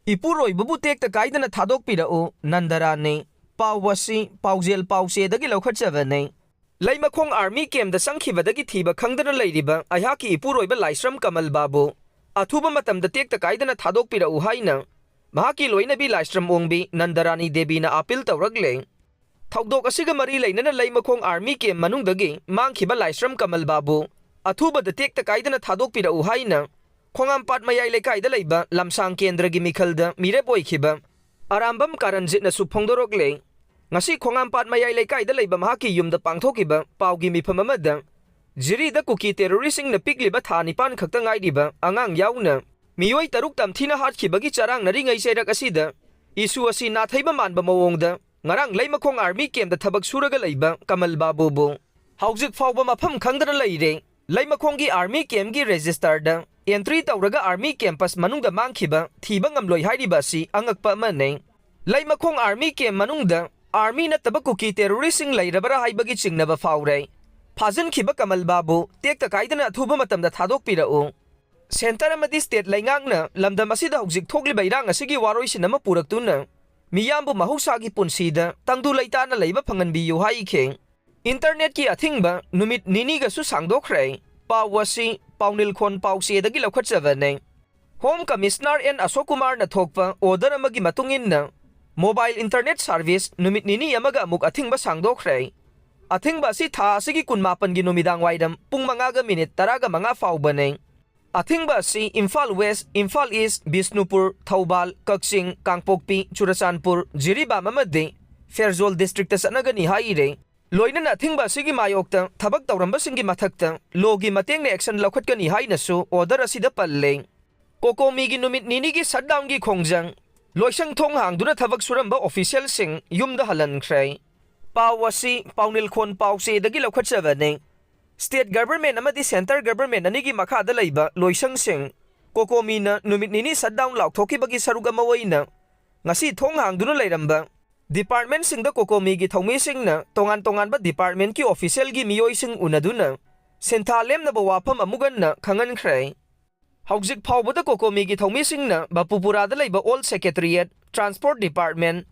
Epuroibabu Tekta-Kaidana Thadokpirak-u Nandarani Pawasi Paujel Pausedagi Lokhatchavane Laimakhong Army Camp the Sangkhibadagi Thiba Khangdana Lairiba Ayhaki Epuroiba Loishang Babu Athuba Matam the Tekta-Kaidana Thadokpirak-u Haina Mahaki Loinabi Loishang Ongbi Nandarani Debina Apil Tawragle Thaudok asiga mari lainana Laimakhong Army Camp manungdagi mangkhiba Loishang Babu Athuba the Tekta-Kaidana Thadokpirak-u Haina Khongam Pat Mayai Lekai the Laiba Lamsang Kendragi Mikhalda Mirepoi Khiba Arambam Karanjit na Suphongdorogle Ngasi Khongam Pat Mayai Lekai the Laiba Mahaki Yumda Pangthokiba Paugi Miphamamada Jiri the Kuki terroristing na Pigliba Thanipan Kaktangai Diba Angang Yauna Mioi Taruk Tamthina Hatkibagi Charang Naringai Serak Asida Isu Asi Nathaiba Manba Mawongda Ngarang Laimakhong Army Camp the Thabak Suraga Laiba Kamal Babu Haujik Fauba Mapam Khangdana Laire Laimakhonggi Army Camp gi registered Entry Tauraga Army Campus Manungda Mangkiba Thiba Ngamloi Hairiba si Angakpa Mane Laimakhong Army Camp Manungda Army na Tabakuki terroristing Lairabara Haibagi Chingnaba Faure Phazan Khiba Kamal Babu Tekta-Kaidana Athuba Matamda Thadokpirak-u Center amadi State Laingangna Lamdam asida Hojik Thokliba Irang asigi Waroisin ama Puraktuna Miyambu Mahusagi Punsida Tangdu Laitana Laiba Phanganbiyu Haikhe Internet ki Athingba Numit Ninigasu Sangdokhre Pawasi Paunil Khon Pausedagi Lokhatchavane Home Commissioner N Asokumar na thokpa order amagi matungin na Mobile Internet Service Numit Nini amaga amuk Athingba Sangdokhre Athingba si tha asigi kunmapan gi numidang waidam pung mangaga minute taraga mga faubane Athingba si Imphal West, Imphal East, Bisnupur, Thoubal, Kaksing, Kangpokpi, Churasanpur, Jiribam amadi Ferzol District sanagani haire Loinan Athingba sigi mayokta Thabak Tauramba singi mathakta logi mateng ne action lokhatkani hainasu order asida palle Kokomi gi numit nini gi shutdown gi khongjang Loishang Thong Hangduna Thabak Suramba official sing Yumda Halhankhre Pawasi Paunil Khon Pausedagi Lokhatchavane State government amadi center government anigi makhada laiba Loishangsing Kokomi na numit nini shutdown lauthokibagi saruga mawaina ngasi Thong Hangduna lairamba Department sing the Kokomi gi Thongmi sing na tongan ba department ki official gi miyoi sing unaduna Senthalem na bawapam amugan na Khangankhre Haujik Phauba the Kokomi gi Thongmi sing na Bapupura da laiba Old Secretariat Transport Department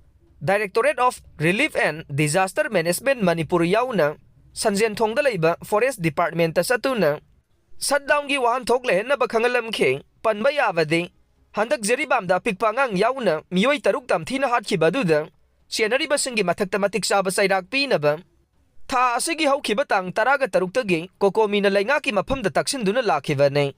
Directorate of Relief and Disaster Management Manipur yauna Sanjen Thong da laiba Forest Department ta satuna Shutdown gi wahan thokle na ba khangalam khe panba yawade handak jeribam da pikpangang yauna miyoi taruk tamthina hatkhibaduda Sianari basingi mathakta matik saba sairak pinaba Tha asigi haukiba tang taraga taruktagi Kokomi na laingaki maphamda taksinduna lakhibane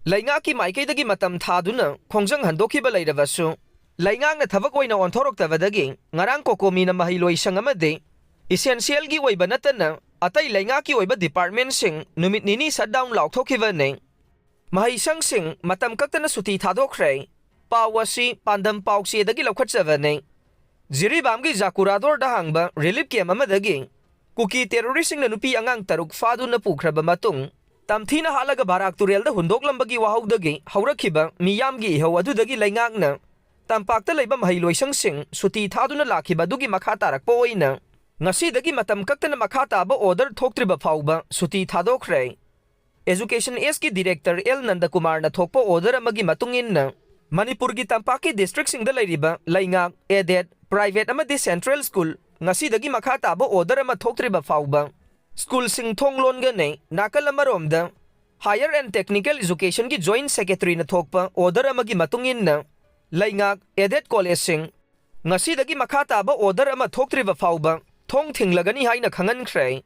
Laingaki maikaidagi matam thaduna khongjang handokhiba lairavasu Laingang na thabak oina onthoroktavadagi ngarang Kokomi na Loishang amade essential gi oiba natana atai laingaki oiba department sing numit nini shutdown laukthokibane Maheisangsing matam Kaktana Suti Thadokhre Pawasi Pandam Pausedagi Lokhatchavane Jiribamgi Jakurador dahangba relief camp amadagi Kuki terroristing na nupi angang taruk fadu na pukraba matung Tamthina halaga barak turel da hundoklambagi wahaudagi haurakhiba miyamgi ihaw adudagi laingak na Tampakta laiba Maheisangsing Suti thaduna lakhiba dugi makha tarakpa oina Ngasidagi matam Kaktana makha taba order thoktriba phauba Suti Thadokhre Education S ki Director L Nandakumar na thokpa order amagi matungin na Manipur gi Tampaki District sing da lairiba laingak edet Private amadi Central School ngasidagi makha taba order ama thoktriba phauba School sing Thong longa ne nakal amaromda Higher and Technical Education ki Joint Secretary na thokpa order amagi matungin na laingak edet college sing ngasidagi makha taba order ama thoktriba phauba Thong thinglagani haina Khangankhre